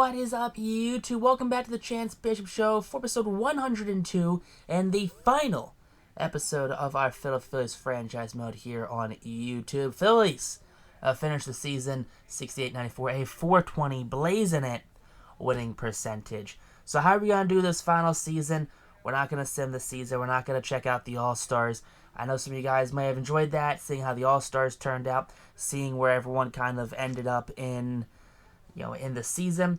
What is up, YouTube? Welcome back to the Chance Bishop Show for episode 102 and the final episode of our Philadelphia Phillies franchise mode here on YouTube. Phillies finished the season 68-94, a 420 blazing it winning percentage. So how are we going to do this final season? We're not going to sim the season. We're not going to check out the All-Stars. I know some of you guys may have enjoyed that, seeing how the All-Stars turned out, seeing where everyone kind of ended up in the season,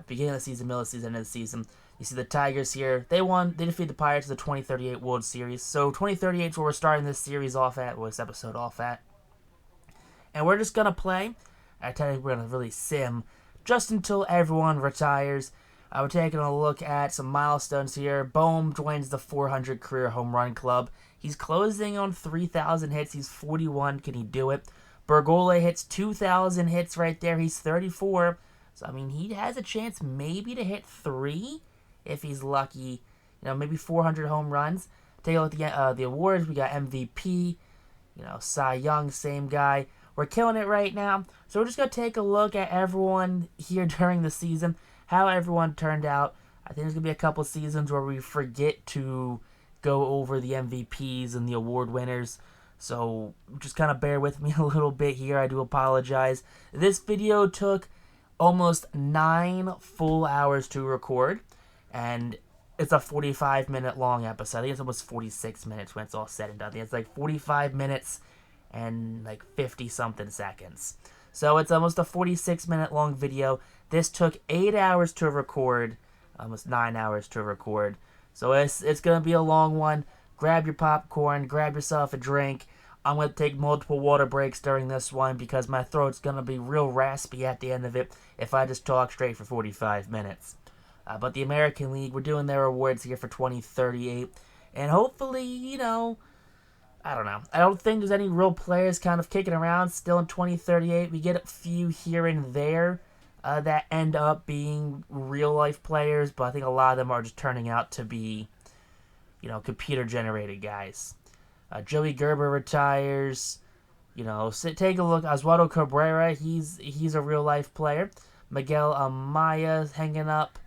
beginning of the season, middle of the season, end of the season. You see the Tigers here. They defeated the Pirates in the 2038 World Series. So 2038 is where we're starting this series off at, or this episode off at. And we're just going to play. Technically, we're going to really sim just until everyone retires. We're taking a look at some milestones here. Bohm joins the 400 career home run club. He's closing on 3,000 hits. He's 41. Can he do it? Bergolle hits 2,000 hits right there. He's 34. So, I mean, he has a chance maybe to hit 3 if he's lucky. Maybe 400 home runs. Take a look at the awards. We got MVP. Cy Young, same guy. We're killing it right now. So we're just going to take a look at everyone here during the season, how everyone turned out. I think there's going to be a couple seasons where we forget to go over the MVPs and the award winners. So just kind of bear with me a little bit here. I do apologize. This video took almost 9 full hours to record. And it's a 45-minute long episode. I think it's almost 46 minutes when it's all said and done. I think it's like 45 minutes and like 50-something seconds. So it's almost a 46-minute long video. This took 8 hours to record. Almost 9 hours to record. So it's going to be a long one. Grab your popcorn, grab yourself a drink. I'm going to take multiple water breaks during this one because my throat's going to be real raspy at the end of it if I just talk straight for 45 minutes. But the American League, we're doing their awards here for 2038. And hopefully, I don't know. I don't think there's any real players kind of kicking around still in 2038. We get a few here and there that end up being real-life players, but I think a lot of them are just turning out to be computer-generated guys. Joey Gerber retires. Take a look. Oswaldo Cabrera, he's a real-life player. Miguel Amaya hanging up.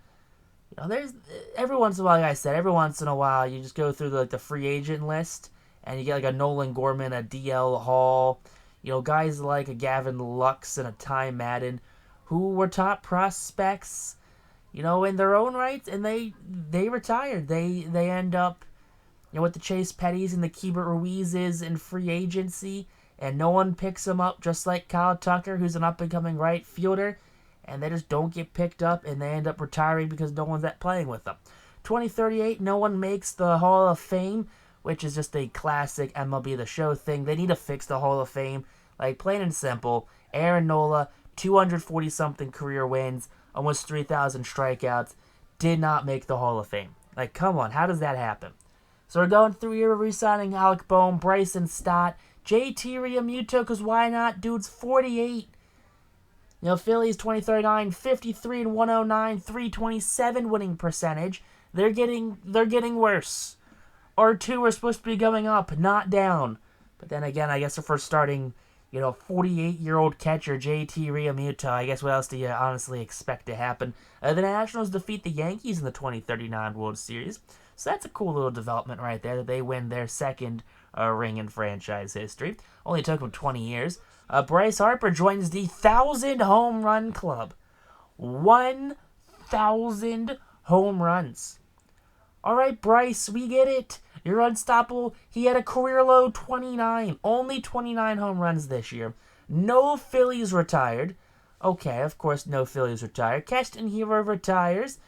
There's every once in a while, like I said, every once in a while, you just go through the free agent list, and you get like a Nolan Gorman, a DL Hall, guys like a Gavin Lux and a Ty Madden, who were top prospects, in their own rights, and they retired. They end up with the Chase Petties and the Keibert Ruizes in free agency, and no one picks them up, just like Kyle Tucker, who's an up-and-coming right fielder, and they just don't get picked up, and they end up retiring because no one's playing with them. 2038, no one makes the Hall of Fame, which is just a classic MLB The Show thing. They need to fix the Hall of Fame. Like, plain and simple, Aaron Nola, 240-something career wins, almost 3,000 strikeouts, did not make the Hall of Fame. Like, come on, how does that happen? So we're going through here, re-signing Alec Bohm, Bryson Stott, JT Realmuto, because why not? Dude's 48. Phillies 2039, 53 and 109, 327 winning percentage. They're getting worse. R2 are supposed to be going up, not down. But then again, I guess if we're starting, 48-year-old catcher JT Realmuto, I guess what else do you honestly expect to happen? The Nationals defeat the Yankees in the 2039 World Series. So that's a cool little development right there, that they win their second ring in franchise history. Only took them 20 years. Bryce Harper joins the 1,000 home run club. 1,000 home runs. All right, Bryce, we get it. You're unstoppable. He had a career low 29. Only 29 home runs this year. No Phillies retired. Okay, of course, no Phillies retired. Keston Hero retires.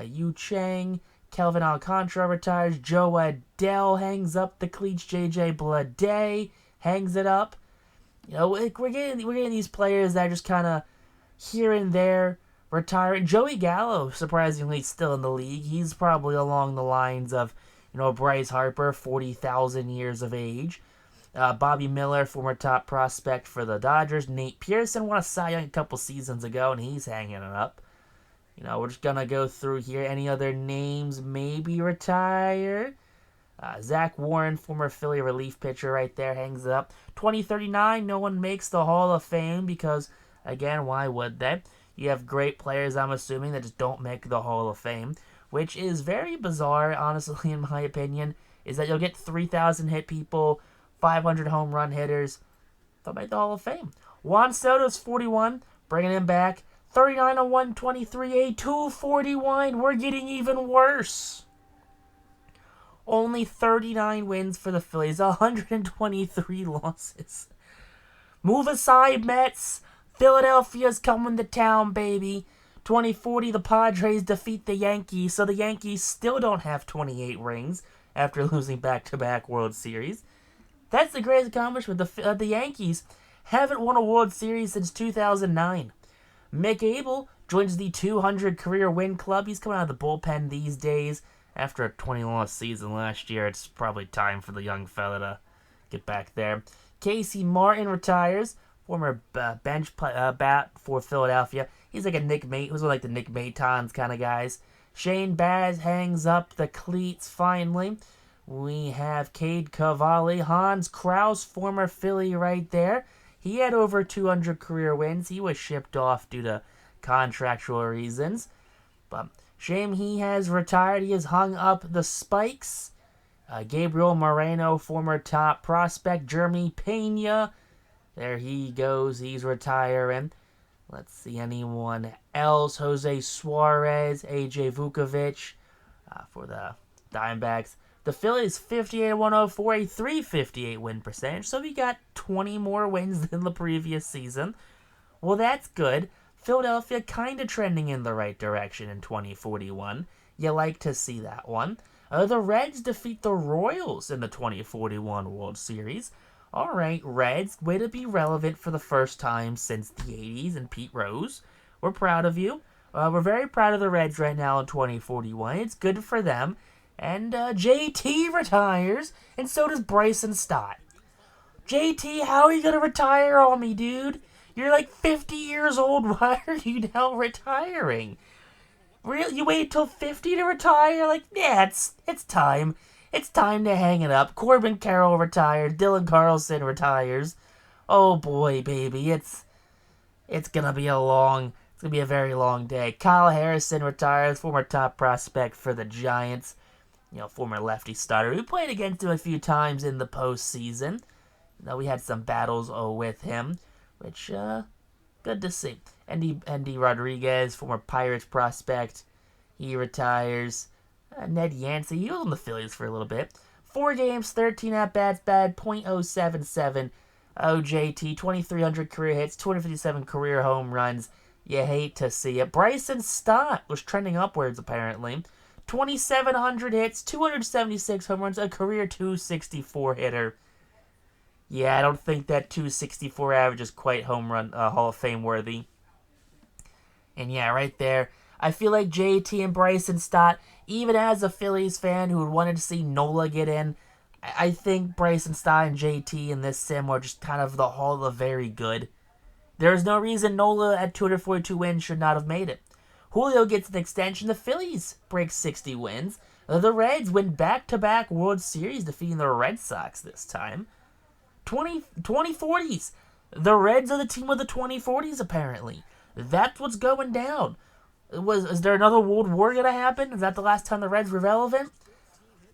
Yu Chang, Kelvin Alcantara retires. Joe Adele hangs up the cleats. JJ Bleday hangs it up. We're getting these players that are just kind of here and there retiring. Joey Gallo, surprisingly, still in the league. He's probably along the lines of, Bryce Harper, 40,000 years of age. Bobby Miller, former top prospect for the Dodgers. Nate Pearson won a Cy Young a couple seasons ago, and he's hanging it up. We're just going to go through here. Any other names maybe retire? Zach Warren, former Philly relief pitcher right there, hangs it up. 2039, no one makes the Hall of Fame because, again, why would they? You have great players, I'm assuming, that just don't make the Hall of Fame, which is very bizarre, honestly, in my opinion, is that you'll get 3,000 hit people, 500 home run hitters, they'll make the Hall of Fame. Juan Soto's 41, bringing him back. 39 on 123, a 241. We're getting even worse. Only 39 wins for the Phillies, 123 losses. Move aside, Mets. Philadelphia's coming to town, baby. 2040, the Padres defeat the Yankees, so the Yankees still don't have 28 rings after losing back-to-back World Series. That's the greatest accomplishment. The Yankees haven't won a World Series since 2009. Mick Abel joins the 200 career win club. He's coming out of the bullpen these days. After a 20-loss season last year, it's probably time for the young fella to get back there. Casey Martin retires, former bench bat for Philadelphia. He's like a Nick Mate. He was like the Nick Matons kind of guys. Shane Baz hangs up the cleats finally. We have Cade Cavalli, Hans Kraus, former Philly right there. He had over 200 career wins. He was shipped off due to contractual reasons. But shame he has retired. He has hung up the spikes. Gabriel Moreno, former top prospect. Jeremy Pena, there he goes. He's retiring. Let's see anyone else. Jose Suarez, AJ Vukovic for the Diamondbacks. The Phillies 58-104, a 358 win percentage, so we got 20 more wins than the previous season. Well, that's good. Philadelphia kind of trending in the right direction in 2041. You like to see that one. The Reds defeat the Royals in the 2041 World Series. All right, Reds, way to be relevant for the first time since the 80s and Pete Rose. We're proud of you. We're very proud of the Reds right now in 2041. It's good for them. And JT retires, and so does Bryson Stott. JT, how are you going to retire on me, dude? You're like 50 years old. Why are you now retiring? Really? You wait till 50 to retire? Like, yeah, it's time. It's time to hang it up. Corbin Carroll retires. Dylan Carlson retires. Oh boy, baby, it's gonna be it's gonna be a very long day. Kyle Harrison retires, former top prospect for the Giants. Former lefty starter. We played against him a few times in the postseason. We had some battles with him, which good to see. Andy Rodriguez, former Pirates prospect, he retires. Ned Yancey, he was on the Phillies for a little bit. 4 games, 13 at-bats, bad, .077. OJT, 2,300 career hits, 257 career home runs. You hate to see it. Bryson Stott was trending upwards, apparently. 2,700 hits, 276 home runs, a career 264 hitter. Yeah, I don't think that 264 average is quite home run Hall of Fame worthy. And yeah, right there, I feel like JT and Bryson Stott, even as a Phillies fan who wanted to see Nola get in, I think Bryson Stott and JT in this sim are just kind of the Hall of Very Good. There's no reason Nola at 242 wins should not have made it. Julio gets an extension. The Phillies break 60 wins. The Reds win back-to-back World Series, defeating the Red Sox this time. 2040s. The Reds are the team of the 2040s, apparently. That's what's going down. Is there another World War going to happen? Is that the last time the Reds were relevant?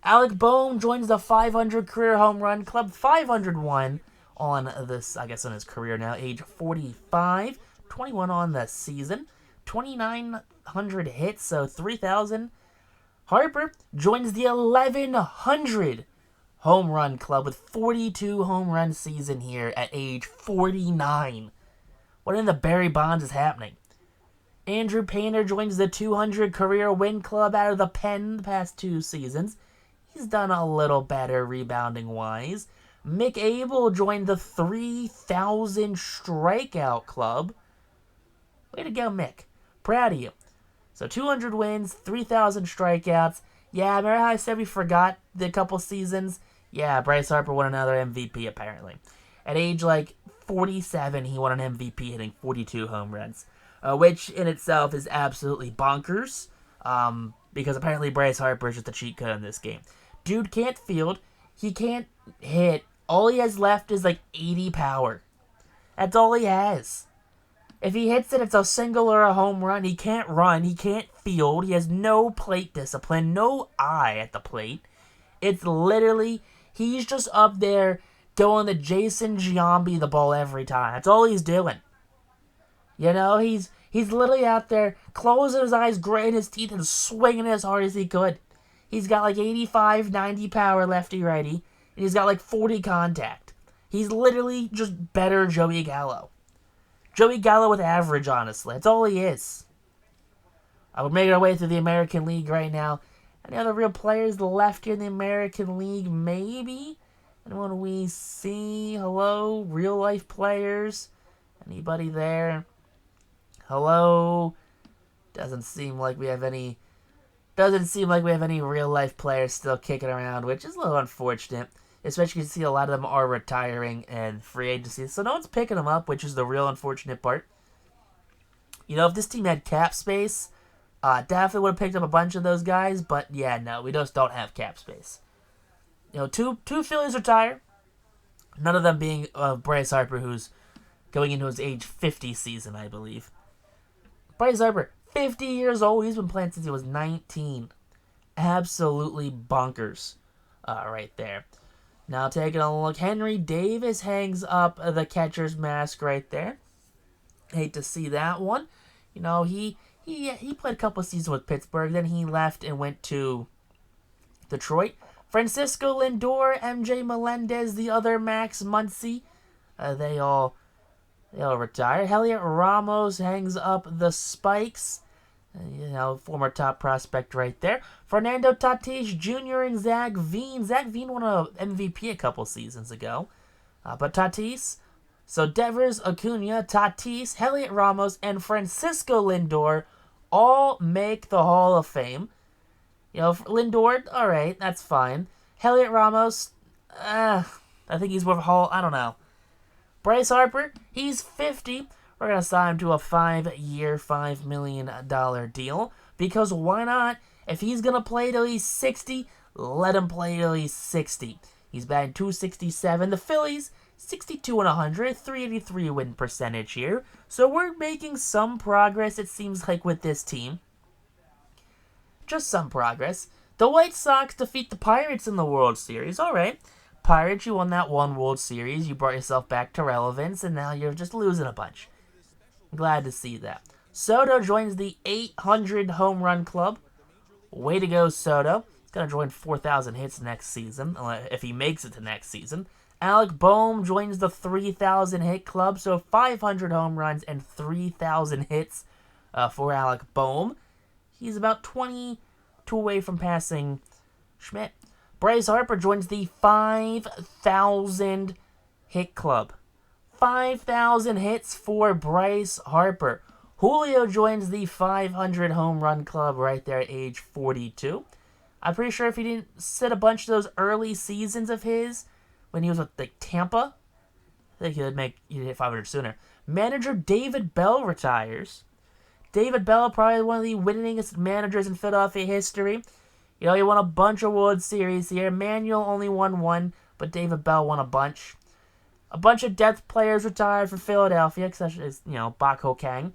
Alec Bohm joins the 500 career home run club. 501 on this, I guess, on his career now. Age 45. 21 on the season. 2,900 hits, so 3,000. Harper joins the 1,100 home run club with 42 home run season here at age 49. What in the Barry Bonds is happening? Andrew Painter joins the 200 career win club out of the pen the past 2 seasons. He's done a little better rebounding-wise. Mick Abel joined the 3,000 strikeout club. Way to go, Mick. Proud of you. So 200 wins, 3,000 strikeouts. Yeah, remember how I said we forgot the couple seasons? Yeah, Bryce Harper won another MVP, apparently. At age, 47, he won an MVP, hitting 42 home runs. Which, in itself, is absolutely bonkers. Because apparently Bryce Harper is just a cheat code in this game. Dude can't field. He can't hit. All he has left is, 80 power. That's all he has. If he hits it, it's a single or a home run. He can't run. He can't field. He has no plate discipline, no eye at the plate. It's literally, he's just up there going to Jason Giambi the ball every time. That's all he's doing. You know, he's literally out there closing his eyes, gritting his teeth, and swinging as hard as he could. He's got like 85, 90 power lefty-righty, and he's got like 40 contact. He's literally just better Joey Gallo. Joey Gallo with average, honestly. That's all he is. We're making our way through the American League right now. Any other real players left in the American League? Maybe? Anyone we see? Hello? Real-life players? Anybody there? Hello? Doesn't seem like we have any real-life players still kicking around, which is a little unfortunate. Especially because you see a lot of them are retiring and free agency. So no one's picking them up, which is the real unfortunate part. You know, if this team had cap space, definitely would have picked up a bunch of those guys. But yeah, no, we just don't have cap space. You know, two Phillies retire. None of them being Bryce Harper, who's going into his age 50 season, I believe. Bryce Harper, 50 years old. He's been playing since he was 19. Absolutely bonkers right there. Now taking a look, Henry Davis hangs up the catcher's mask right there. Hate to see that one. You know, he played a couple seasons with Pittsburgh, then he left and went to Detroit. Francisco Lindor, MJ Melendez, the other Max Muncy, they all retire. Heliot Ramos hangs up the spikes. You know, former top prospect right there. Fernando Tatis Jr. and Zach Veen. Zach Veen won an MVP a couple seasons ago. But Tatis, so Devers, Acuna, Tatis, Heliot Ramos, and Francisco Lindor all make the Hall of Fame. You know, Lindor, alright, that's fine. Heliot Ramos, I think he's worth I don't know. Bryce Harper, he's 50. We're going to sign him to a 5-year, $5 million deal. Because why not? If he's going to play till he's 60, let him play till he's 60. He's batting .267. The Phillies, 62 and 100, 383 win percentage here. So we're making some progress, it seems like, with this team. Just some progress. The White Sox defeat the Pirates in the World Series. All right. Pirates, you won that one World Series. You brought yourself back to relevance, and now you're just losing a bunch. Glad to see that. Soto joins the 800 home run club. Way to go, Soto. He's going to join 4,000 hits next season, if he makes it to next season. Alec Boehm joins the 3,000 hit club, so 500 home runs and 3,000 hits for Alec Boehm. He's about 22 away from passing Schmidt. Bryce Harper joins the 5,000 hit club. 5,000 hits for Bryce Harper. Julio joins the 500 home run club right there at age 42. I'm pretty sure if he didn't sit a bunch of those early seasons of his when he was with Tampa, I think he'd hit 500 sooner. Manager David Bell retires. David Bell, probably one of the winningest managers in Philadelphia history. You know, he won a bunch of World Series here. Manuel only won one, but David Bell won a bunch. A bunch of depth players retired for Philadelphia, such as, you know, Bak Ho-kang,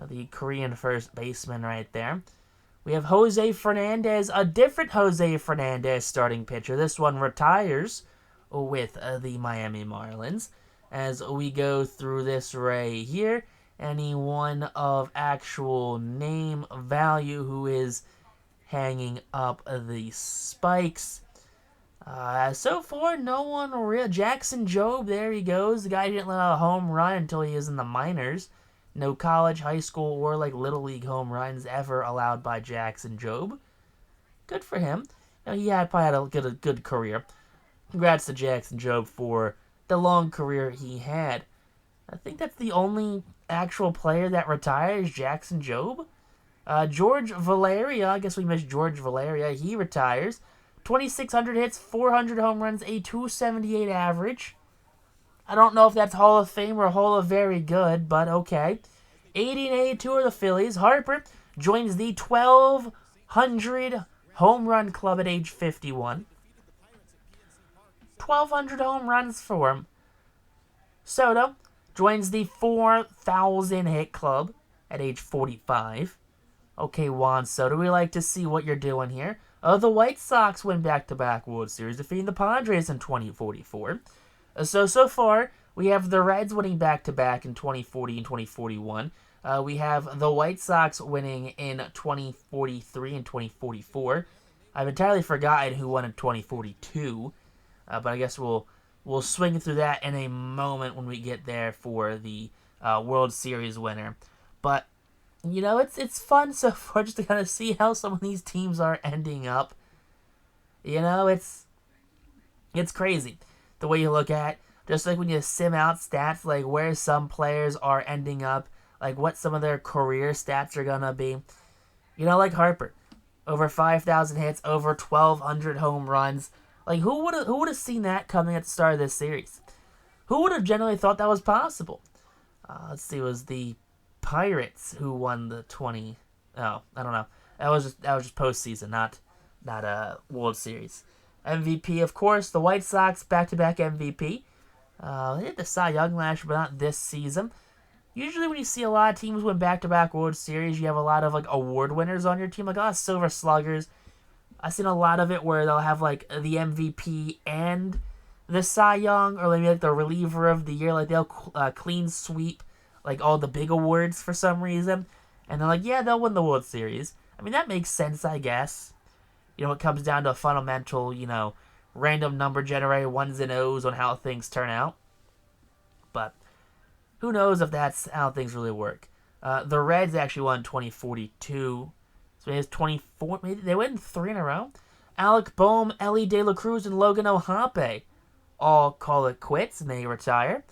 the Korean first baseman right there. We have Jose Fernandez, a different Jose Fernandez starting pitcher. This one retires with the Miami Marlins. As we go through this right here, anyone of actual name value who is hanging up the spikes. So far, no one real. Jackson Jobe, there he goes. The guy didn't let out a home run until he was in the minors. No college, high school, or little league home runs ever allowed by Jackson Jobe. Good for him. You know, he probably had a good career. Congrats to Jackson Jobe for the long career he had. I think that's the only actual player that retires, Jackson Jobe. George Valeria, I guess we missed George Valeria. He retires. 2,600 hits, 400 home runs, a .278 average. I don't know if that's Hall of Fame or Hall of Very Good, but okay. 80 and 82 are the Phillies. Harper joins the 1,200 home run club at age 51. 1,200 home runs for him. Soto, joins the 4,000 hit club at age 45. Okay, Juan Soto, we like to see what you're doing here. The White Sox win back-to-back World Series, defeating the Padres in 2044. So far, we have the Reds winning back-to-back in 2040 and 2041. We have the White Sox winning in 2043 and 2044. I've entirely forgotten who won in 2042, but I guess we'll swing through that in a moment when we get there for the World Series winner. But it's fun so far just to kind of see how some of these teams are ending up. It's crazy the way you look at, just like when you sim out stats, like where some players are ending up, like what some of their career stats are gonna be. Like Harper, over 5,000 hits, over 1,200 home runs. Like who would have seen that coming at the start of this series? Who would have generally thought that was possible? Let's see, it was the Pirates who won the 20. Oh, I don't know. That was just postseason, not a World Series. MVP, of course, the White Sox back-to-back MVP. They did the Cy Young last year, but not this season. Usually when you see a lot of teams win back-to-back World Series, you have a lot of like award winners on your team, like a lot of Silver Sluggers. I've seen a lot of it where they'll have like the MVP and the Cy Young, or maybe like the reliever of the year. Like they'll clean sweep like all the big awards for some reason, and they're like, yeah, they'll win the World Series. I mean, that makes sense, I guess. It comes down to a fundamental, random number generator, ones and O's on how things turn out. But who knows if that's how things really work. The Reds actually won 2042. So it's 24. Maybe they win 3 in a row. Alec Boehm, Ellie De La Cruz, and Logan O'Hoppe all call it quits and they retire.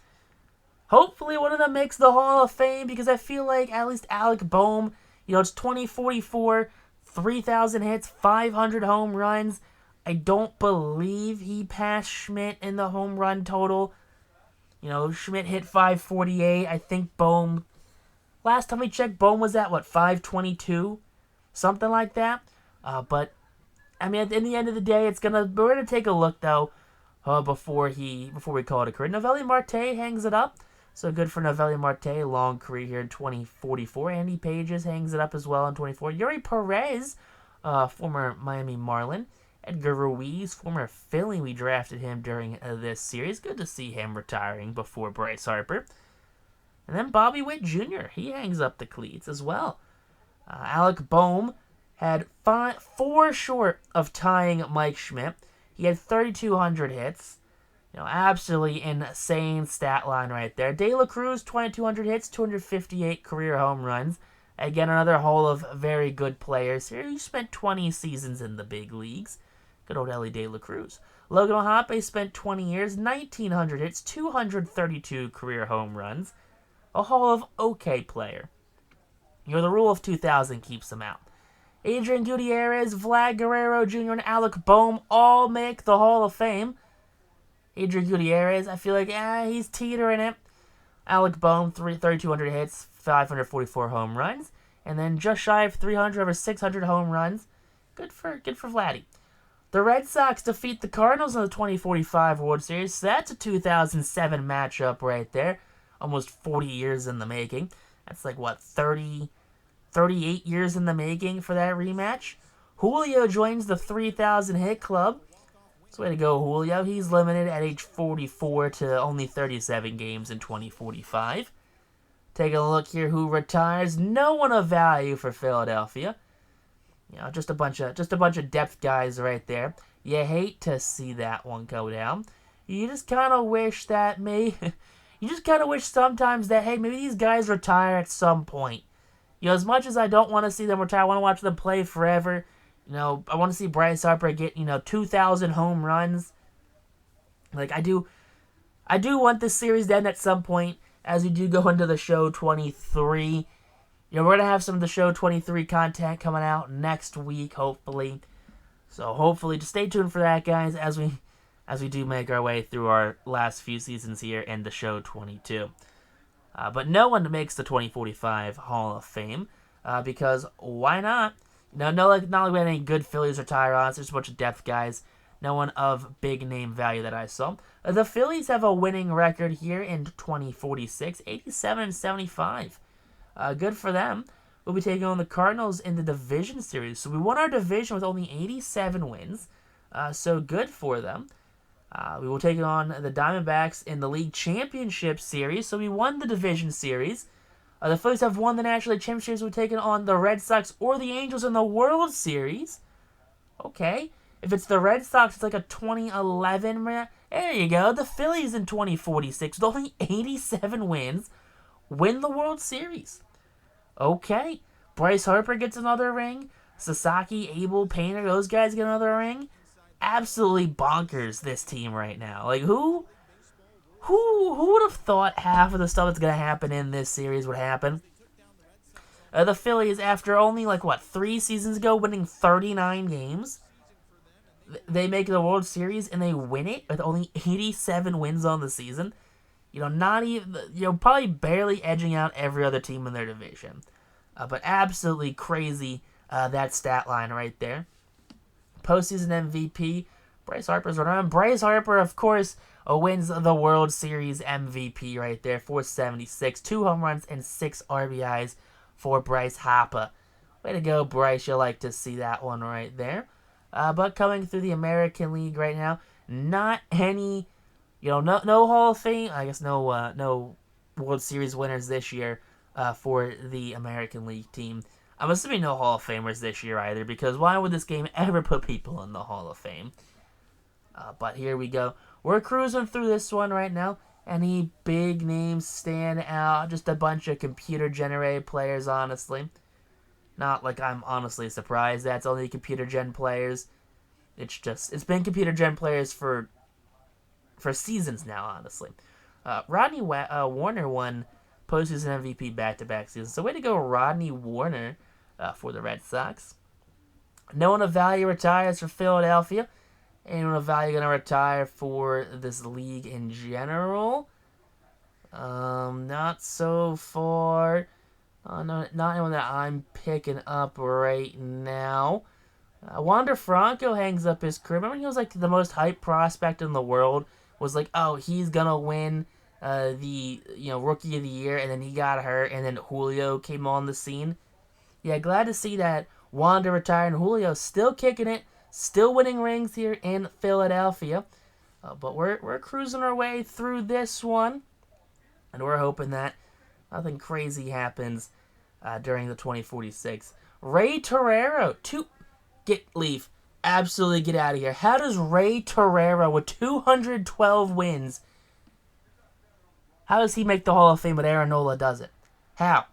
Hopefully one of them makes the Hall of Fame, because I feel like at least Alec Boehm, it's 2044, 3,000 hits, 500 home runs. I don't believe he passed Schmidt in the home run total. Schmidt hit 548. I think Boehm, last time we checked, Boehm was at, 522? Something like that. But, I mean, at the end of the day, we're going to take a look, though, before we call it a career. Noelvi Marte hangs it up. So good for Noelvi Marte, long career here in 2044. Andy Pages hangs it up as well in 24. Yuri Perez, former Miami Marlin. Edgar Ruiz, former Philly, we drafted him during this series. Good to see him retiring before Bryce Harper. And then Bobby Witt Jr., he hangs up the cleats as well. Alec Boehm had 4 short of tying Mike Schmidt. He had 3,200 hits. Absolutely insane stat line right there. De La Cruz, 2,200 hits, 258 career home runs. Again, another haul of very good players here. He spent 20 seasons in the big leagues. Good old Ellie De La Cruz. Logan O'Hoppe spent 20 years, 1,900 hits, 232 career home runs. A haul of okay player. The rule of 2,000 keeps him out. Adrian Gutierrez, Vlad Guerrero Jr., and Alec Boehm all make the Hall of Fame. Adrian Gutierrez, I feel like, he's teetering it. Alec Boehm, 3,200 hits, 544 home runs. And then just shy of 300 over 600 home runs. Good for Vladdy. The Red Sox defeat the Cardinals in the 2045 World Series. So that's a 2007 matchup right there. Almost 40 years in the making. That's 38 years in the making for that rematch. Julio joins the 3,000 hit club. It's way to go, Julio. He's limited at age 44 to only 37 games in 2045. Taking a look here, who retires? No one of value for Philadelphia. Just a bunch of depth guys right there. You hate to see that one go down. You just kind of wish that sometimes that, hey, maybe these guys retire at some point. As much as I don't want to see them retire, I want to watch them play forever. I want to see Bryce Harper get, 2,000 home runs. I do want this series to end at some point, as we do go into the show 23. We're going to have some of the show 23 content coming out next week, hopefully. So hopefully, just stay tuned for that, guys, as we do make our way through our last few seasons here in the show 22. But no one makes the 2045 Hall of Fame, because why not? Not like we had any good Phillies retire on. There's a bunch of depth guys. No one of big name value that I saw. The Phillies have a winning record here in 2046, 87-75. Good for them. We'll be taking on the Cardinals in the division series. So we won our division with only 87 wins. So good for them. We will take on the Diamondbacks in the league championship series. So we won the division series. The Phillies have won the National League Championship Series. We're taking on the Red Sox or the Angels in the World Series. Okay. If it's the Red Sox, it's like a 2011. There you go. The Phillies in 2046 with only 87 wins win the World Series. Okay. Bryce Harper gets another ring. Sasaki, Abel, Painter, those guys get another ring. Absolutely bonkers, this team right now. Like, who would have thought half of the stuff that's going to happen in this series would happen? The Phillies, after only, 3 seasons ago, winning 39 games, they make the World Series and they win it with only 87 wins on the season. Not even, probably barely edging out every other team in their division. But absolutely crazy, that stat line right there. Postseason MVP, Bryce Harper's running around. Bryce Harper, of course, wins the World Series MVP right there, 476, 2 home runs and 6 RBIs for Bryce Harper. Way to go, Bryce. You'll like to see that one right there. But coming through the American League right now, not any, no Hall of Fame. I guess no World Series winners this year for the American League team. I'm assuming no Hall of Famers this year either, because why would this game ever put people in the Hall of Fame? But here we go. We're cruising through this one right now. Any big names stand out? Just a bunch of computer-generated players, honestly. Not like I'm honestly surprised that's only computer-gen players. It's been computer-gen players for seasons now, honestly. Rodney Warner won postseason MVP back-to-back seasons. So way to go, Rodney Warner, for the Red Sox. No one of value retires for Philadelphia. Anyone of value going to retire for this league in general? Not so far. No, not anyone that I'm picking up right now. Wander Franco hangs up his career. Remember, he was like the most hyped prospect in the world. Was like, oh, he's gonna win the Rookie of the Year, and then he got hurt, and then Julio came on the scene. Yeah, glad to see that Wander retired and Julio still kicking it, still winning rings here in Philadelphia. But we're cruising our way through this one, and we're hoping that nothing crazy happens during the 2046. Ray Torrero, absolutely get out of here. How does Ray Torrero with 212 wins, how does he make the Hall of Fame but Aaron Nola doesn't? How?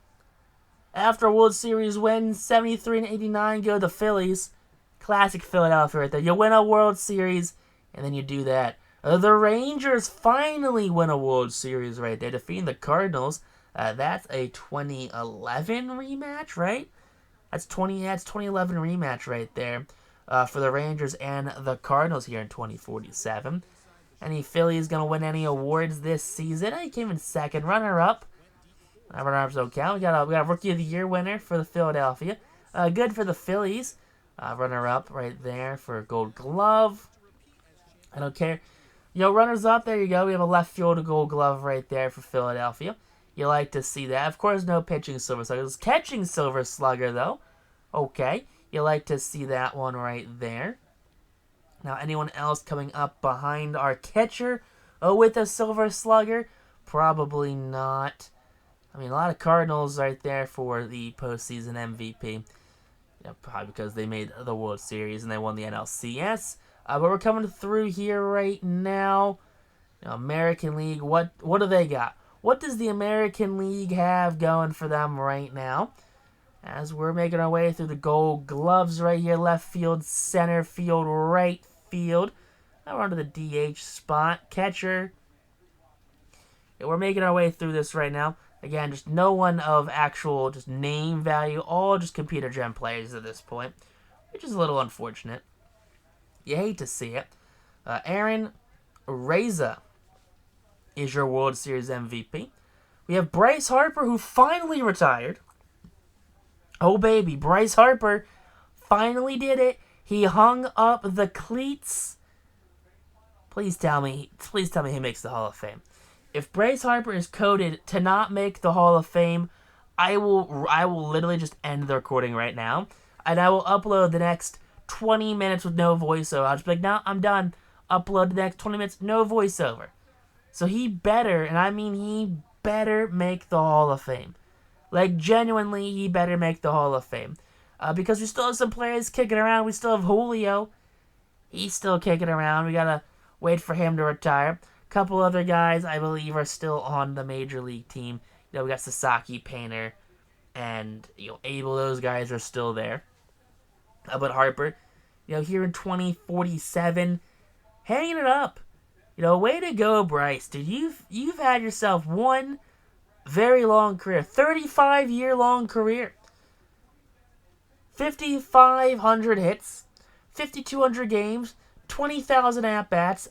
After a World Series win, 73 and 89, go to the Phillies. Classic Philadelphia right there. You win a World Series, and then you do that. The Rangers finally win a World Series right there, defeating the Cardinals. That's a 2011 rematch, right? That's 2011 rematch right there for the Rangers and the Cardinals here in 2047. Any Phillies going to win any awards this season? He came in second. Runner-up. Runner-ups don't count. We got a Rookie of the Year winner for the Philadelphia. Good for the Phillies. Runner-up right there for Gold Glove. I don't care. Runners-up, there you go. We have a left field Gold Glove right there for Philadelphia. You like to see that. Of course, no pitching Silver Slugger. Catching Silver Slugger, though. Okay. You like to see that one right there. Now, anyone else coming up behind our catcher with a Silver Slugger? Probably not. I mean, a lot of Cardinals right there for the postseason MVP. Probably because they made the World Series and they won the NLCS. But we're coming through here right now. American League, what do they got? What does the American League have going for them right now? As we're making our way through the Gold Gloves right here, left field, center field, right field. Now we're onto the DH spot. Catcher. Yeah, we're making our way through this right now. Again, just no one of actual just name value. All just computer gen players at this point, which is a little unfortunate. You hate to see it. Aaron Reza is your World Series MVP. We have Bryce Harper, who finally retired. Oh, baby. Bryce Harper finally did it. He hung up the cleats. Please tell me he makes the Hall of Fame. If Bryce Harper is coded to not make the Hall of Fame, I will literally just end the recording right now, and I will upload the next 20 minutes with no voiceover. I'll just be like, no, I'm done. Upload the next 20 minutes, no voiceover. So he better, and I mean he better make the Hall of Fame. Like, genuinely, he better make the Hall of Fame. Because we still have some players kicking around. We still have Julio. He's still kicking around. We gotta wait for him to retire. A couple other guys, I believe, are still on the major league team. You know, we got Sasaki, Painter, and Abel. Those guys are still there. But Harper, here in 2047, hanging it up. Way to go, Bryce. Dude, you've had yourself one very long career, 35-year-long career, 5,500 hits, 5,200 games, 20,000 at bats.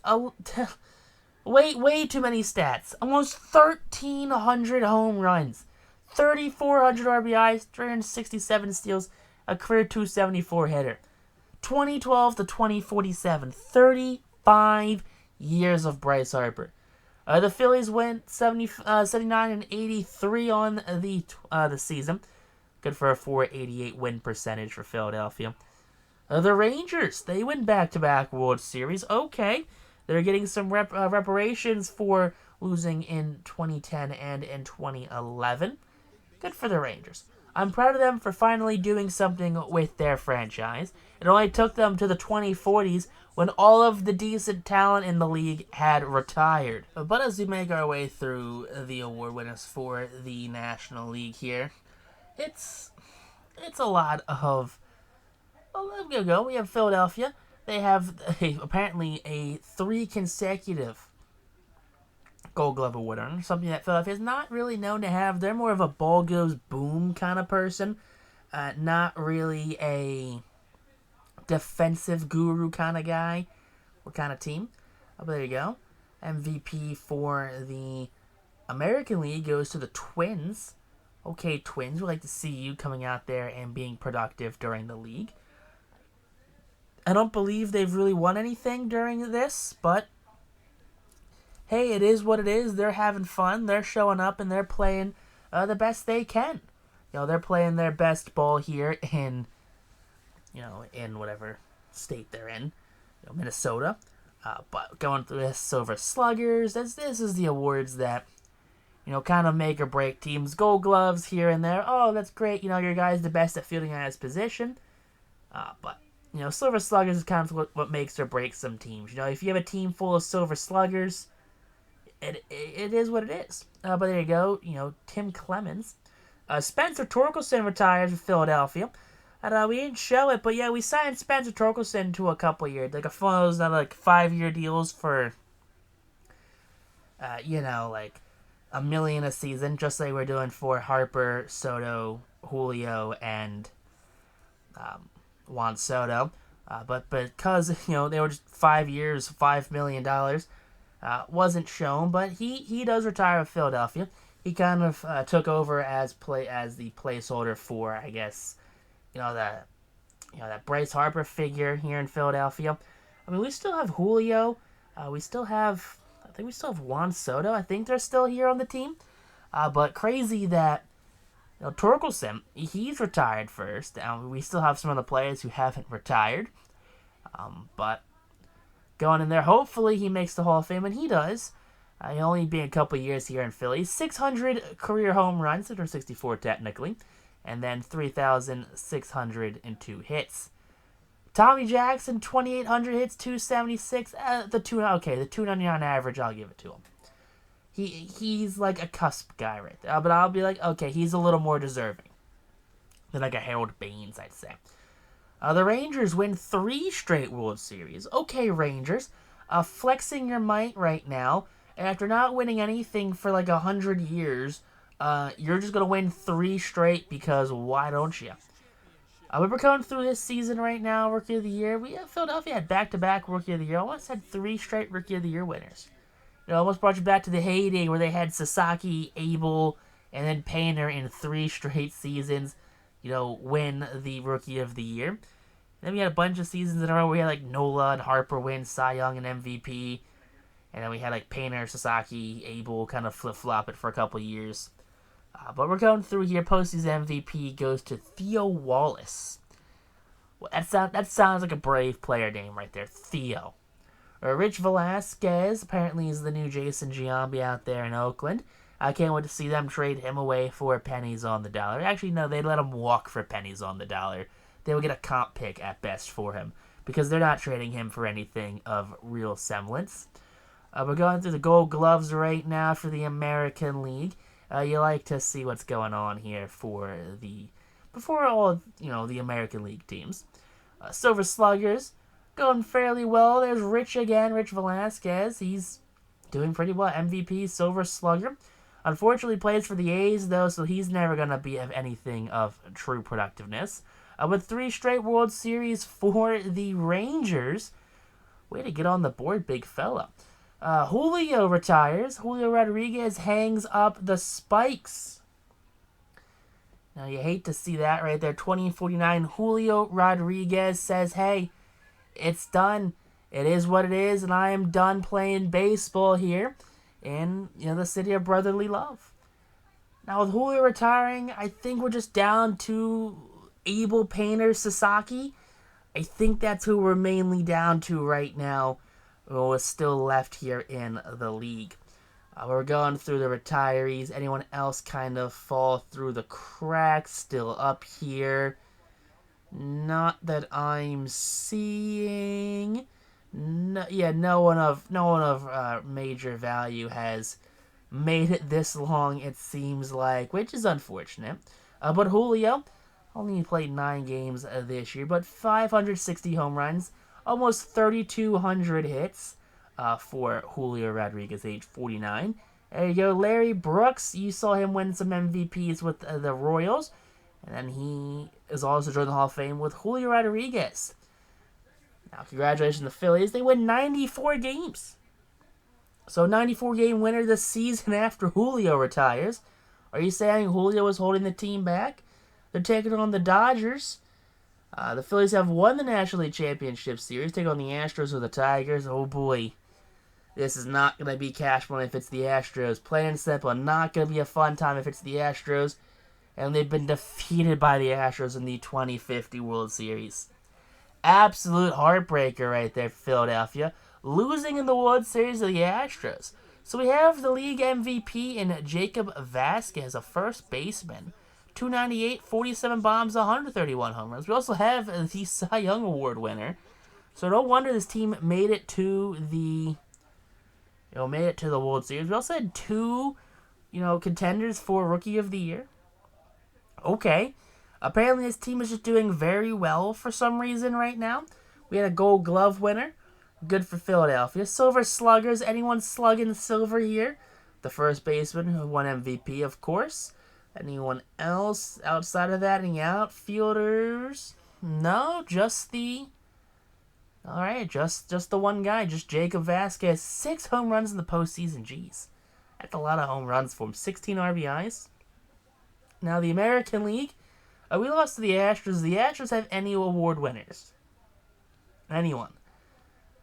Way too many stats. Almost 1,300 home runs, 3,400 RBIs, 367 steals, a career 274 hitter. 2012 to 2047, 35 years of Bryce Harper. The Phillies went 79 and 83 on the season. Good for a 488 win percentage for Philadelphia. The Rangers, they win back-to-back World Series. Okay, they're getting some reparations for losing in 2010 and in 2011. Good for the Rangers. I'm proud of them for finally doing something with their franchise. It only took them to the 2040s when all of the decent talent in the league had retired. But as we make our way through the award winners for the National League here, it's a lot of... Well, let's go. We have Philadelphia. They have apparently a 3 consecutive Gold Glove winner, something that Philadelphia is not really known to have. They're more of a ball goes boom kind of person, not really a defensive guru kind of guy or kind of team. But there you go. MVP for the American League goes to the Twins. Okay, Twins, we'd like to see you coming out there and being productive during the league. I don't believe they've really won anything during this, but hey, it is what it is. They're having fun. They're showing up, and they're playing the best they can. They're playing their best ball here in whatever state they're in, Minnesota. But going through this Silver Sluggers, this is the awards that, kind of make or break teams. Gold Gloves here and there. Oh, that's great. Your guy's the best at fielding at his position. But Silver Sluggers is kind of what makes or breaks some teams. If you have a team full of Silver Sluggers, it is what it is. But there you go. Tim Clemens. Spencer Torkelson retires with Philadelphia. And we didn't show it, but yeah, we signed Spencer Torkelson to a couple years. Like one of those 5-year deals for, like $1 million a season, just like we're doing for Harper, Soto, Julio, and Juan Soto. But because, they were just 5 years, $5 million, wasn't shown, but he does retire with Philadelphia. He kind of took over as the placeholder for, I guess, that Bryce Harper figure here in Philadelphia. I mean, we still have Julio. I think we still have Juan Soto. I think they're still here on the team. But crazy that Torkelson, he's retired first. We still have some of the players who haven't retired. But going in there, hopefully he makes the Hall of Fame, and he does. He'll only be a couple years here in Philly. 600 career home runs, 664 technically, and then 3,602 hits. Tommy Jackson, 2,800 hits, 276. The 299 average, I'll give it to him. He's like a cusp guy right there. But I'll be like, okay, he's a little more deserving than like a Harold Baines, I'd say. The Rangers win 3 straight World Series. Okay, Rangers, flexing your might right now. And after not winning anything for 100 years, you're just going to win 3 straight because why don't you? We're going through this season right now, Rookie of the Year. Philadelphia had back-to-back Rookie of the Year. Almost had 3 straight Rookie of the Year winners. Almost brought you back to the heyday where they had Sasaki, Abel, and then Painter in 3 straight seasons, win the Rookie of the Year. And then we had a bunch of seasons in a row where we had Nola and Harper win Cy Young and MVP. And then we had like Painter, Sasaki, Abel kind of flip-flop it for a couple years. But we're going through here. Postseason MVP goes to Theo Wallace. Well, that sounds like a Brave player name right there, Theo. Rich Velasquez apparently is the new Jason Giambi out there in Oakland. I can't wait to see them trade him away for pennies on the dollar. Actually, no, they'd let him walk for pennies on the dollar. They would get a comp pick at best for him because they're not trading him for anything of real semblance. We're going through the Gold Gloves right now for the American League. You like to see what's going on here before all the American League teams. Silver Sluggers going fairly well. There's Rich again, Rich Velasquez. He's doing pretty well. MVP, Silver Slugger. Unfortunately, plays for the A's though, so he's never gonna be of anything of true productiveness. With 3 straight World Series for the Rangers. Way to get on the board, big fella. Julio retires. Julio Rodriguez hangs up the spikes. Now, you hate to see that right there. 2049 Julio Rodriguez says, hey, it's done. It is what it is, and I am done playing baseball here in the city of brotherly love. Now, with Julio retiring, I think we're just down to Abel, Painter, Sasaki. I think that's who we're mainly down to right now. What's still left here in the league. We're going through the retirees. Anyone else kind of fall through the cracks? Still up here. Not that I'm seeing. No one of major value has made it this long, it seems like, which is unfortunate. But Julio only played 9 games this year, but 560 home runs. Almost 3,200 hits for Julio Rodriguez, age 49. There you go. Larry Brooks, you saw him win some MVPs with the Royals. And then he is also joined the Hall of Fame with Julio Rodriguez. Now, congratulations to the Phillies. They win 94 games. So, 94-game winner this season after Julio retires. Are you saying Julio was holding the team back? They're taking on the Dodgers. The Phillies have won the National League Championship Series, taking on the Astros or the Tigers. Oh boy, this is not going to be cash money if it's the Astros. Plain and simple, not going to be a fun time if it's the Astros. And they've been defeated by the Astros in the 2050 World Series. Absolute heartbreaker right there for Philadelphia. Losing in the World Series to the Astros. So we have the league MVP in Jacob Vasquez, a first baseman. 298, 47 bombs, 131 home runs. We also have the Cy Young Award winner. So no wonder this team made it to the World Series. We also had 2, contenders for Rookie of the Year. Okay. Apparently this team is just doing very well for some reason right now. We had a Gold Glove winner. Good for Philadelphia. Silver Sluggers. Anyone slugging silver here? The first baseman who won MVP, of course. Anyone else outside of that? Any outfielders? No, just the... Alright, just the one guy. Just Jacob Vasquez. 6 home runs in the postseason. Jeez. That's a lot of home runs for him. 16 RBIs. Now, the American League. We lost to the Astros. The Astros have any award winners? Anyone?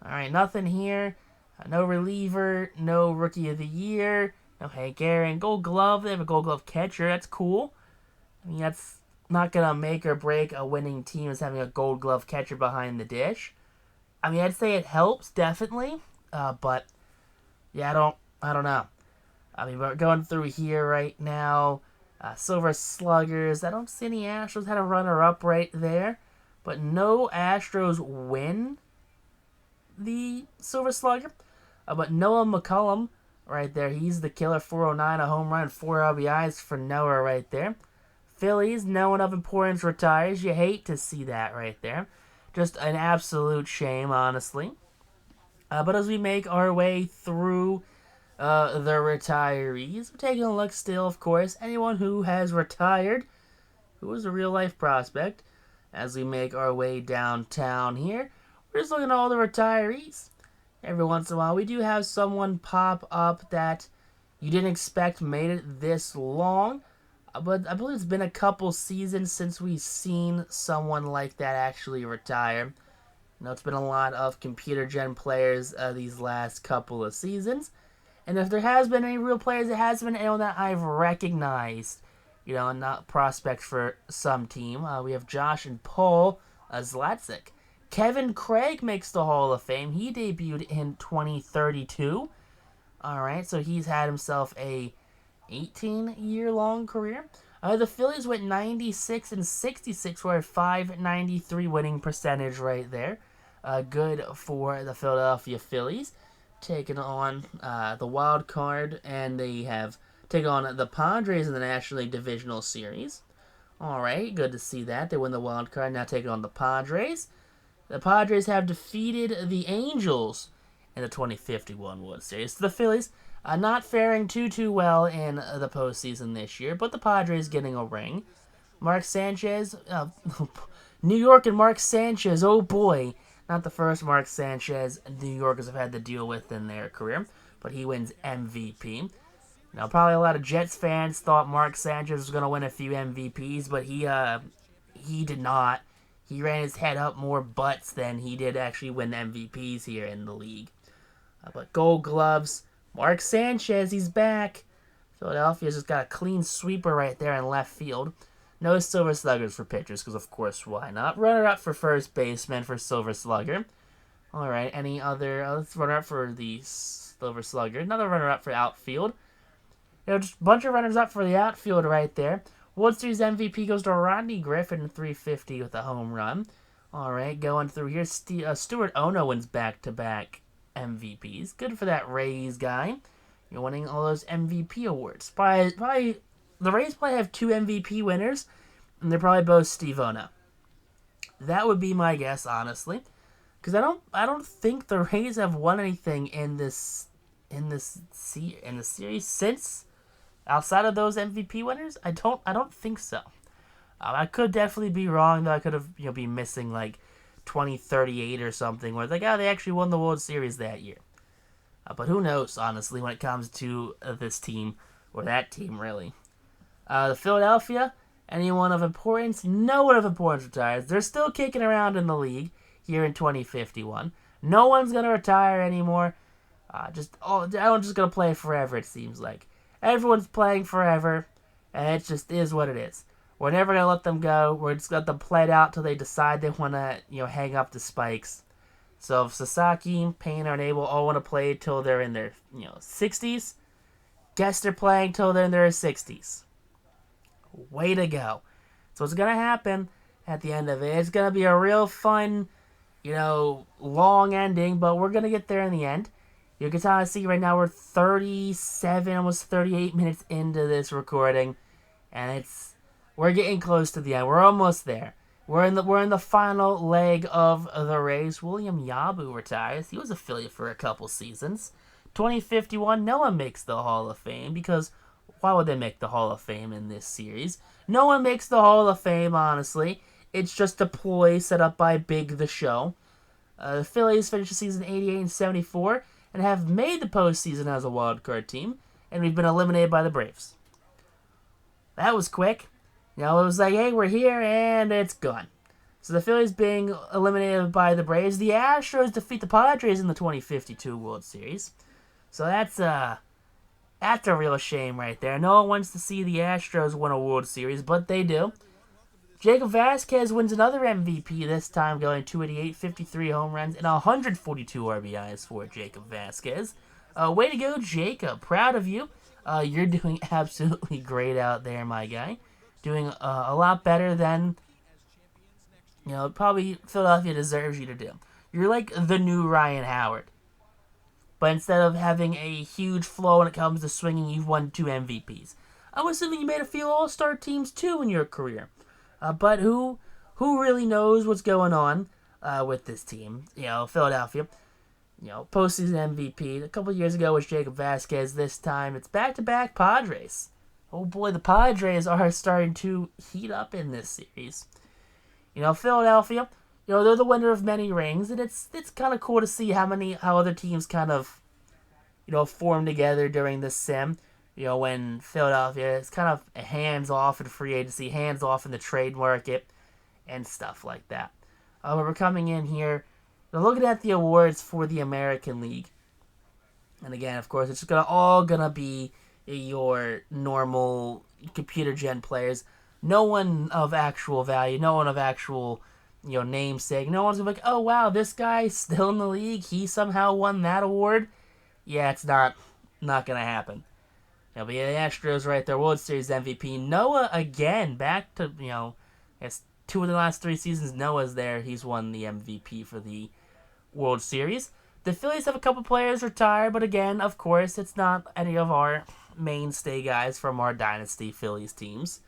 Alright, nothing here. No reliever. No Rookie of the Year. No Hank Aaron. Gold Glove. They have a Gold Glove catcher. That's cool. I mean, that's not going to make or break a winning team as having a Gold Glove catcher behind the dish. I mean, I'd say it helps, definitely. But, yeah, I don't know. I mean, we're going through here right now. Silver Sluggers. I don't see any Astros. Had a runner-up right there. But no Astros win the Silver Slugger. But Noah McCullum right there. He's the killer. 409, a home run, 4 RBIs for Noah right there. Phillies, no one of importance retires. You hate to see that right there. Just an absolute shame, honestly. But as we make our way through the retirees, we're taking a look still, of course. Anyone who has retired, who is a real-life prospect, as we make our way downtown here. We're just looking at all the retirees. Every once in a while, we do have someone pop up that you didn't expect made it this long. But I believe it's been a couple seasons since we've seen someone like that actually retire. It's been a lot of computer gen players these last couple of seasons. And if there has been any real players, it has been anyone that I've recognized, and not prospects for some team. We have Josh and Paul Zlatzik. Kevin Craig makes the Hall of Fame. He debuted in 2032. All right, so he's had himself a 18-year-long career. The Phillies went 96 and 66 for a 593 winning percentage right there. Good for the Philadelphia Phillies. Taking on the wild card, and they have taken on the Padres in the National League Divisional Series. All right, good to see that. They win the wild card, now taking on the Padres. The Padres have defeated the Angels in the 2051 World Series. The Phillies not faring too well in the postseason this year, but the Padres getting a ring. Mark Sanchez, New York and Mark Sanchez, oh boy. Not the first Mark Sanchez New Yorkers have had to deal with in their career, but he wins MVP. Now, probably a lot of Jets fans thought Mark Sanchez was going to win a few MVPs, but he did not. He ran his head up more butts than he did actually win MVPs here in the league. But Gold Gloves, Mark Sanchez, he's back. Philadelphia's just got a clean sweeper right there in left field. No Silver Sluggers for pitchers, because of course, why not? Runner-up for first baseman for Silver Slugger. All right, any other? Let's runner-up for the Silver Slugger. Another runner-up for outfield. Just a bunch of runners-up for the outfield right there. World Series MVP goes to Rodney Griffin, 350 with a home run. All right, going through here, Stuart Ono wins back-to-back MVPs. Good for that Rays guy. You're winning all those MVP awards. Probably the Rays probably have 2 MVP winners, and they're probably both Steve Ono. That would be my guess, honestly, because I don't think the Rays have won anything in the series since outside of those MVP winners. I don't think so. I could definitely be wrong, though. I could have be missing like 2038 or something, where it's like, they actually won the World Series that year. But who knows, honestly, when it comes to this team or that team, really. The Philadelphia, anyone of importance? No one of importance retires. They're still kicking around in the league here in 2051. No one's going to retire anymore. Everyone's just going to play forever, it seems like. Everyone's playing forever, and it just is what it is. We're never going to let them go. We're just going to let them play it out till they decide they want to, hang up the spikes. So if Sasaki, Painter, and Abel all want to play till they're in their, 60s, guess they're playing till they're in their 60s. Way to go. So what's going to happen at the end of it, it's going to be a real fun, long ending, but we're going to get there in the end. You can kind of see right now we're 37, almost 38 minutes into this recording, and we're getting close to the end. We're almost there. We're in the final leg of the race. William Yabu retires. He was a Philly for a couple seasons. 2051, no one makes the Hall of Fame, because why would they make the Hall of Fame in this series? No one makes the Hall of Fame, honestly. It's just a ploy set up by Big the Show. The Phillies finished the season 88 and 74 and have made the postseason as a wildcard team, and we've been eliminated by the Braves. That was quick. It was like, hey, we're here, and it's gone. So the Phillies being eliminated by the Braves. The Astros defeat the Padres in the 2052 World Series. So that's a real shame right there. No one wants to see the Astros win a World Series, but they do. Jacob Vasquez wins another MVP, this time going 288, 53 home runs, and 142 RBIs for Jacob Vasquez. Way to go, Jacob. Proud of you. You're doing absolutely great out there, my guy. Doing a lot better than, probably Philadelphia deserves you to do. You're like the new Ryan Howard. But instead of having a huge flow when it comes to swinging, you've won 2 MVPs. I'm assuming you made a few All-Star teams, too, in your career. But who really knows what's going on with this team? Philadelphia. Postseason MVP. A couple years ago was Jacob Vasquez. This time it's back-to-back Padres. Oh boy, the Padres are starting to heat up in this series. Philadelphia, they're the winner of many rings, and it's kind of cool to see how other teams kind of, form together during this sim. When Philadelphia is kind of hands-off in free agency, hands-off in the trade market, and stuff like that. But we're coming in here Now looking at the awards for the American League, and again, of course, it's all gonna be your normal computer gen players. No one of actual value, no one of actual, namesake. No one's gonna be like, oh wow, this guy's still in the league. He somehow won that award. Yeah, it's not gonna happen. But yeah, the Astros right there, World Series MVP. Noah again, back to it's 2 of the last 3 seasons. Noah's there. He's won the MVP for the World Series. The Phillies have a couple players retired, but again, of course, it's not any of our mainstay guys from our Dynasty Phillies teams.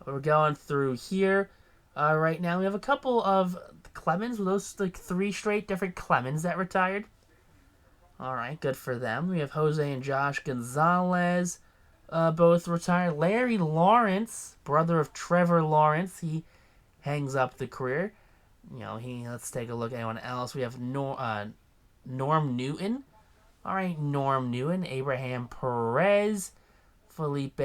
We're going through here. Right now, we have a couple of Clemens, those 3 straight different Clemens that retired. All right, good for them. We have Jose and Josh Gonzalez, both retired. Larry Lawrence, brother of Trevor Lawrence, he hangs up the career. Let's take a look at anyone else. We have Norm Newton. All right, Norm Newton, Abraham Perez, Felipe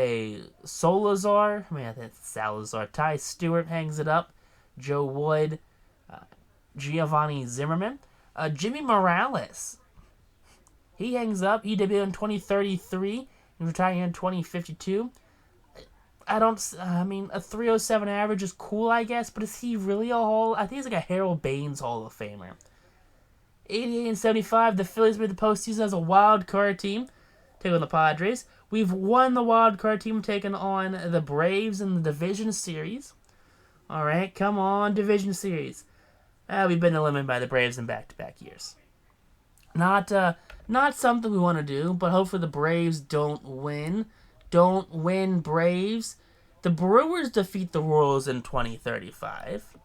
Salazar. I think it's Salazar. Ty Stewart hangs it up. Joe Wood, Giovanni Zimmerman, Jimmy Morales. He hangs up. He debuted in 2033 and retired in 2052. A 307 average is cool, I guess, but is he really I think he's like a Harold Baines Hall of Famer. 88 and 75, the Phillies made the postseason as a wild card team, taking on the Padres. We've won the wild card team, taking on the Braves in the division series. All right, come on, division series. We've been eliminated by the Braves in back-to-back years. Not something we want to do, but hopefully the Braves don't win. Don't win, Braves. The Brewers defeat the Royals in 2035.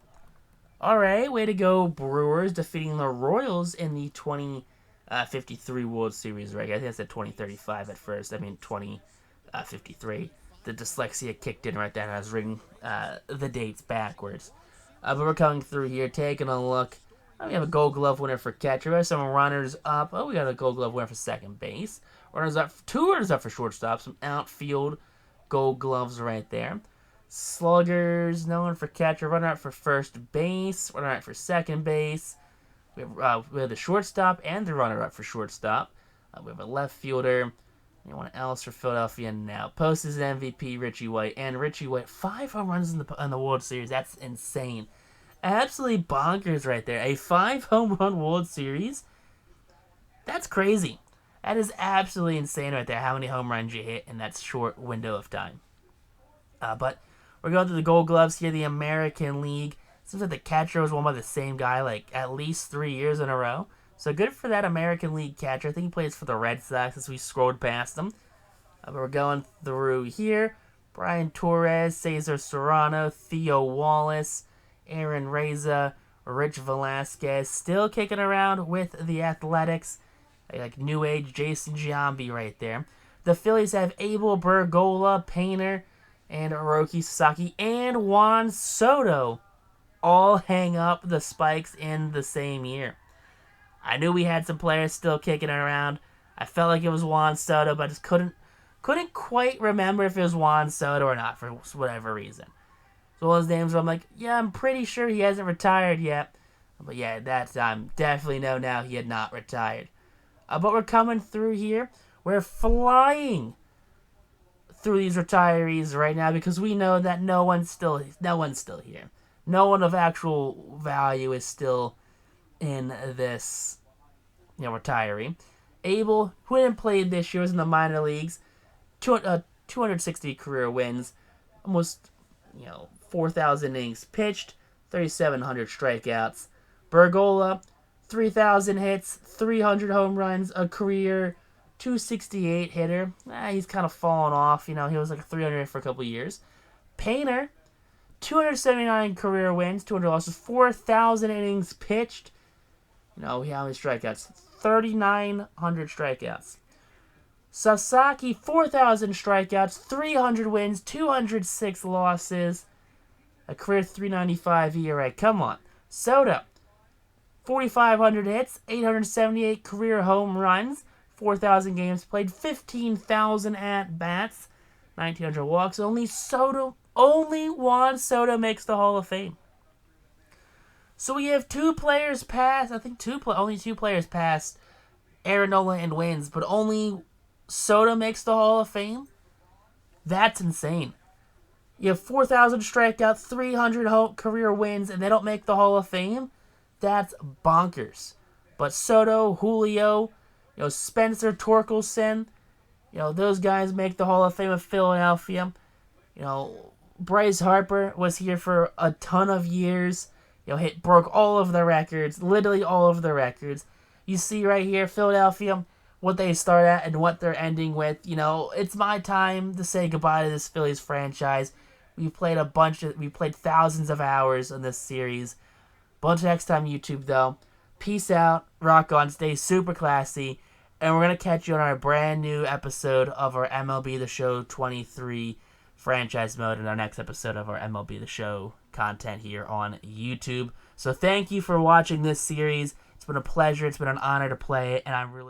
All right, way to go, Brewers, defeating the Royals in the 2053 World Series, right? I think I said 2035 at first. 2053. The dyslexia kicked in right then. I was reading the dates backwards. But we're coming through here, taking a look. We have a Gold Glove winner for catcher. We have some runners up. We got a Gold Glove winner for second base. Runners up, 2 runners up for shortstop. Some outfield Gold Gloves right there. Sluggers, no one for catcher. Runner up for first base. Runner up for second base. We have the shortstop and the runner up for shortstop. We have a left fielder. Anyone else for Philadelphia now? Post is MVP, Richie White. And Richie White, 5 home runs in the World Series. That's insane. Absolutely bonkers right there. A 5 home run World Series? That's crazy. That is absolutely insane right there, how many home runs you hit in that short window of time. But we're going through the Gold Gloves here, the American League. Seems like the catcher was won by the same guy at least 3 years in a row. So good for that American League catcher. I think he plays for the Red Sox as we scrolled past him. But we're going through here. Brian Torres, Cesar Serrano, Theo Wallace, Aaron Reza, Rich Velasquez, still kicking around with the Athletics. Like new age Jason Giambi right there. The Phillies have Abel Bergola, Painter, and Hiroki Sasaki, and Juan Soto all hang up the spikes in the same year. I knew we had some players still kicking around. I felt like it was Juan Soto, but I just couldn't quite remember if it was Juan Soto or not for whatever reason. So all his names, I'm like, yeah, I'm pretty sure he hasn't retired yet. But yeah, that time, definitely know now he had not retired. But we're coming through here. We're flying through these retirees right now because we know that no one's still here. No one of actual value is still in this, retiree. Abel, who hadn't played this year, was in the minor leagues. 260 career wins, almost 4,000 innings pitched, 3,700 strikeouts. Bergola, 3,000 hits, 300 home runs, a career 268 hitter. He's kind of fallen off. He was like 300 for a couple years. Painter, 279 career wins, 200 losses, 4,000 innings pitched. How many strikeouts? 3,900 strikeouts. Sasaki, 4,000 strikeouts, 300 wins, 206 losses, a career 395 ERA. Come on. Soto, 4,500 hits, 878 career home runs, 4,000 games played, 15,000 at-bats, 1,900 walks. Only Juan Soto makes the Hall of Fame. So we have two players past, I think only two players past Aaron Nola in wins, but only Soto makes the Hall of Fame? That's insane. You have 4,000 strikeouts, 300 career wins, and they don't make the Hall of Fame? That's bonkers. But Soto, Julio, Spencer Torkelson, those guys make the Hall of Fame of Philadelphia. Bryce Harper was here for a ton of years. Broke all of the records, literally all of the records. You see right here, Philadelphia, what they start at and what they're ending with. It's my time to say goodbye to this Phillies franchise. We played thousands of hours in this series. But until next time, YouTube, though, peace out, rock on, stay super classy, and we're going to catch you on our brand new episode of our MLB The Show 23 franchise mode in our next episode of our MLB The Show content here on YouTube. So thank you for watching this series. It's been a pleasure. It's been an honor to play it, and I'm really